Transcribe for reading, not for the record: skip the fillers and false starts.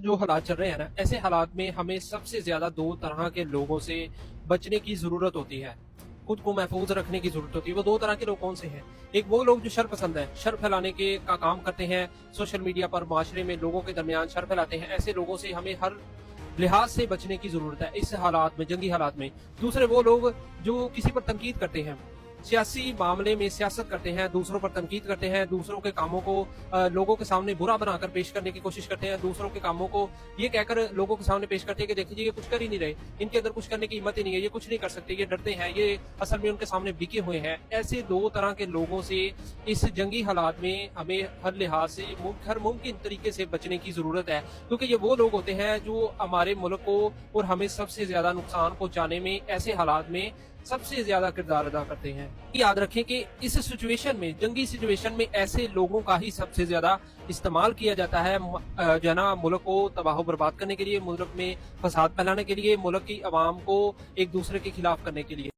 जो हालात चल रहे हैं ना, ऐसे हालात में हमें सबसे ज्यादा दो तरह के लोगों से बचने की जरूरत होती है। खुद को महफूज रखने की जरूरत होती है। वो दो तरह के लोग कौन से हैं? एक वो लोग जो शर पसंद है, शर फैलाने के का काम करते हैं, सोशल मीडिया पर माशरे में लोगों के दरमियान शर फैलाते हैं। ऐसे लोगों से हमें हर लिहाज से बचने की जरूरत है इस हालात में, जंगी हालात में। दूसरे वो लोग जो किसी पर तनकीद करते हैं, सियासी मामले में सियासत करते हैं, दूसरों पर तनकीद करते हैं, दूसरों के कामों को लोगों के सामने बुरा बनाकर पेश करने की कोशिश करते हैं, दूसरों के कामों को ये कहकर लोगों के सामने पेश करते हैं कि देखिए ये कुछ कर ही नहीं रहे, इनके अंदर कुछ करने की हिम्मत ही नहीं है, ये कुछ नहीं कर सकते, ये डरते हैं, ये असल में उनके सामने बिके हुए हैं। ऐसे दो तरह के लोगों से इस जंगी हालात में हमें हर लिहाज से हर मुमकिन तरीके से बचने की जरूरत है, क्योंकि ये वो लोग होते हैं जो हमारे मुल्क को और हमें सबसे ज्यादा नुकसान पहुंचाने में ऐसे हालात में सबसे ज्यादा किरदार अदा करते हैं। याद रखें कि इस सिचुएशन में, जंगी सिचुएशन में, ऐसे लोगों का ही सबसे ज्यादा इस्तेमाल किया जाता है जो है ना, मुल्क को तबाह बर्बाद करने के लिए, मुल्क में फसाद फैलाने के लिए, मुल्क की आवाम को एक दूसरे के खिलाफ करने के लिए।